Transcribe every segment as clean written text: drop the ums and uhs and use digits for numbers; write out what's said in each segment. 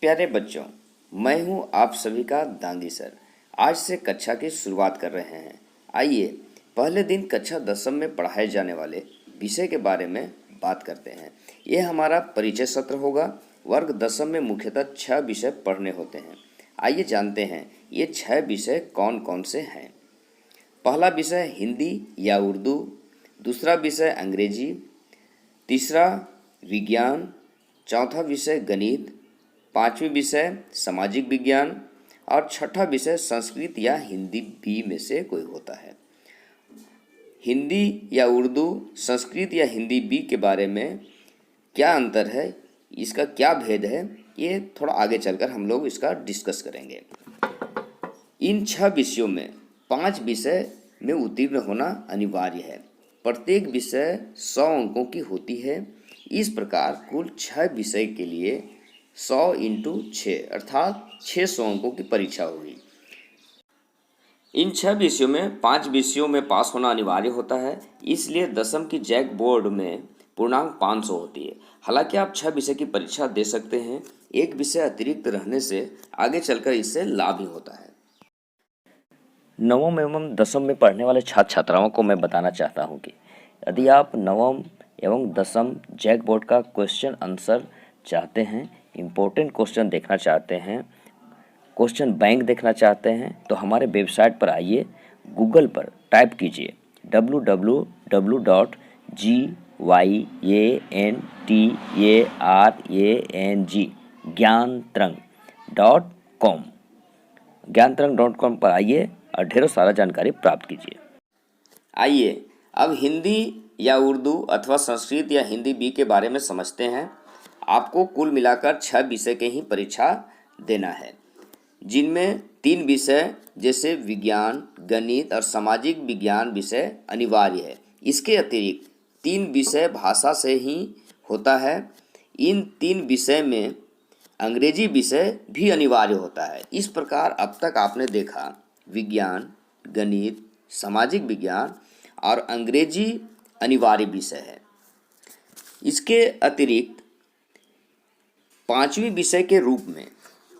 प्यारे बच्चों, मैं हूं आप सभी का दांगी सर। आज से कक्षा की शुरुआत कर रहे हैं। आइए पहले दिन कक्षा 10वीं में पढ़ाए जाने वाले विषय के बारे में बात करते हैं। ये हमारा परिचय सत्र होगा। वर्ग 10वीं में मुख्यतः 6 विषय पढ़ने होते हैं। आइए जानते हैं ये 6 विषय कौन कौन से हैं। पहला विषय हिंदी या उर्दू, दूसरा विषय अंग्रेजी, तीसरा विज्ञान, चौथा विषय गणित, पांचवी विषय सामाजिक विज्ञान और छठा विषय संस्कृत या हिंदी बी में से कोई होता है। हिंदी या उर्दू, संस्कृत या हिंदी बी के बारे में क्या अंतर है, इसका क्या भेद है, ये थोड़ा आगे चलकर हम लोग इसका डिस्कस करेंगे। इन 6 विषयों में 5 विषय में उत्तीर्ण होना अनिवार्य है। प्रत्येक विषय 100 अंकों की होती है। इस प्रकार कुल 6 विषय के लिए 100 × 6 अर्थात 600 अंकों की परीक्षा होगी। इन 6 विषयों में 5 विषयों में पास होना अनिवार्य होता है, इसलिए 10वीं की जैक बोर्ड में पूर्णांक 500 होती है। हालांकि आप 6 विषय की परीक्षा दे सकते हैं। एक विषय अतिरिक्त रहने से आगे चलकर इससे लाभ ही होता है। 9वीं एवं 10वीं में पढ़ने वाले छात्र छात्राओं को मैं बताना चाहता हूँ कि यदि आप 9वीं एवं 10वीं जैक बोर्ड का क्वेश्चन आंसर चाहते हैं, इम्पोर्टेंट क्वेश्चन देखना चाहते हैं, क्वेश्चन बैंक देखना चाहते हैं, तो हमारे वेबसाइट पर आइए, गूगल पर टाइप कीजिए www.gyantarang ज्ञानतरंग.com ज्ञानतरंग.com पर आइए और ढेरों सारा जानकारी प्राप्त कीजिए। आइए अब हिंदी या उर्दू अथवा संस्कृत या हिंदी बी के बारे में समझते हैं। आपको कुल मिलाकर 6 विषय के ही परीक्षा देना है, जिनमें 3 विषय जैसे विज्ञान, गणित और सामाजिक विज्ञान विषय अनिवार्य है। इसके अतिरिक्त 3 विषय भाषा से ही होता है। इन 3 विषय में अंग्रेजी विषय भी अनिवार्य होता है। इस प्रकार अब तक आपने देखा विज्ञान, गणित, सामाजिक विज्ञान और अंग्रेजी अनिवार्य विषय है। इसके अतिरिक्त 5वीं विषय के रूप में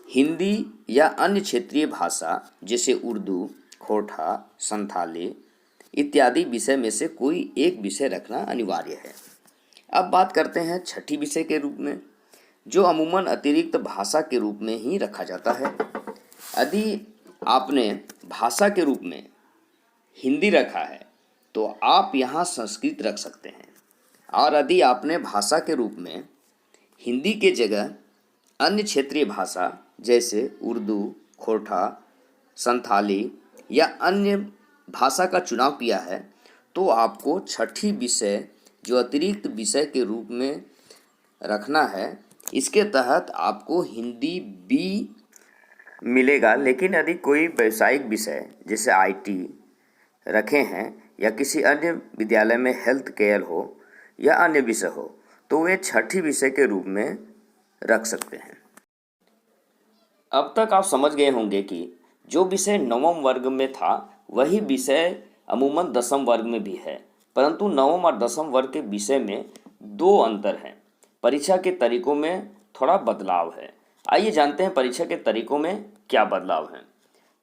हिंदी या अन्य क्षेत्रीय भाषा जैसे उर्दू, खोरठा, संथाली इत्यादि विषय में से कोई एक विषय रखना अनिवार्य है। अब बात करते हैं छठी विषय के रूप में, जो अमूमन अतिरिक्त भाषा के रूप में ही रखा जाता है। यदि आपने भाषा के रूप में हिंदी रखा है तो आप यहाँ संस्कृत रख सकते हैं, और यदि आपने भाषा के रूप में हिंदी के जगह अन्य क्षेत्रीय भाषा जैसे उर्दू, खोरठा, संथाली या अन्य भाषा का चुनाव किया है तो आपको छठी विषय जो अतिरिक्त विषय के रूप में रखना है, इसके तहत आपको हिंदी बी मिलेगा। लेकिन यदि कोई व्यावसायिक विषय जैसे IT रखे हैं या किसी अन्य विद्यालय में हेल्थ केयर हो या अन्य विषय हो तो वे छठी विषय के रूप में रख सकते हैं। अब तक आप समझ गए होंगे कि जो विषय 9वीं वर्ग में था वही विषय अमूमन 10वीं वर्ग में भी है, परंतु 9वीं और 10वीं वर्ग के विषय में 2 अंतर हैं। परीक्षा के तरीकों में थोड़ा बदलाव है। आइए जानते हैं परीक्षा के तरीकों में क्या बदलाव है।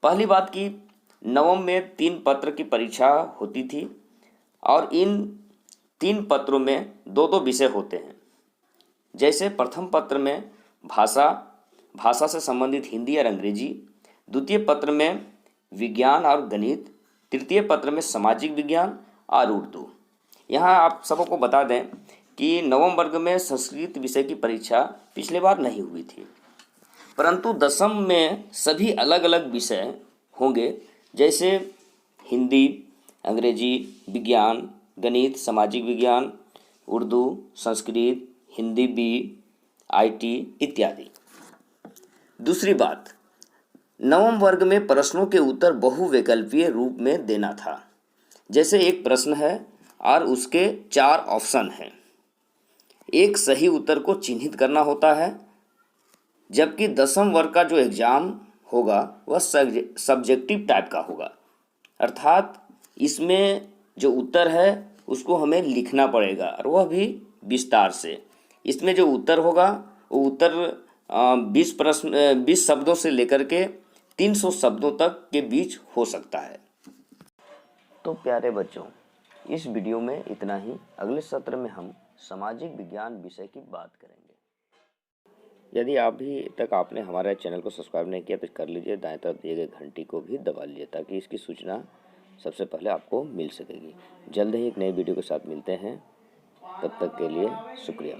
पहली बात कि 9वीं में 3 पत्र की परीक्षा होती थी और इन 3 पत्रों में 2-2 विषय होते हैं। जैसे प्रथम पत्र में भाषा से संबंधित हिंदी और अंग्रेजी, द्वितीय पत्र में विज्ञान और गणित, तृतीय पत्र में सामाजिक विज्ञान और उर्दू। यहाँ आप सबको बता दें कि 9वीं वर्ग में संस्कृत विषय की परीक्षा पिछले बार नहीं हुई थी, परंतु 10वीं में सभी अलग अलग विषय होंगे जैसे हिंदी, अंग्रेजी, विज्ञान, गणित, सामाजिक विज्ञान, उर्दू, संस्कृत, हिंदी बी, IT इत्यादि। दूसरी बात, 9वीं वर्ग में प्रश्नों के उत्तर बहुविकल्पीय रूप में देना था। जैसे एक प्रश्न है और उसके 4 ऑप्शन हैं। एक सही उत्तर को चिन्हित करना होता है, जबकि 10वीं वर्ग का जो एग्ज़ाम होगा वह सब्जेक्टिव टाइप का होगा, अर्थात इसमें जो उत्तर है उसको हमें लिखना पड़ेगा और वह भी विस्तार से। इसमें जो उत्तर होगा वो उत्तर 20 शब्दों से लेकर के 300 शब्दों तक के बीच हो सकता है। तो प्यारे बच्चों, इस वीडियो में इतना ही। अगले सत्र में हम सामाजिक विज्ञान विषय की बात करेंगे। यदि अभी तक आपने हमारे चैनल को सब्सक्राइब नहीं किया तो कर लीजिए, दाएं तरफ दिए गए घंटी को भी दबा लीजिए ताकि इसकी सूचना सबसे पहले आपको मिल सकेगी। जल्द ही एक नई वीडियो के साथ मिलते हैं, तब तक के लिए शुक्रिया।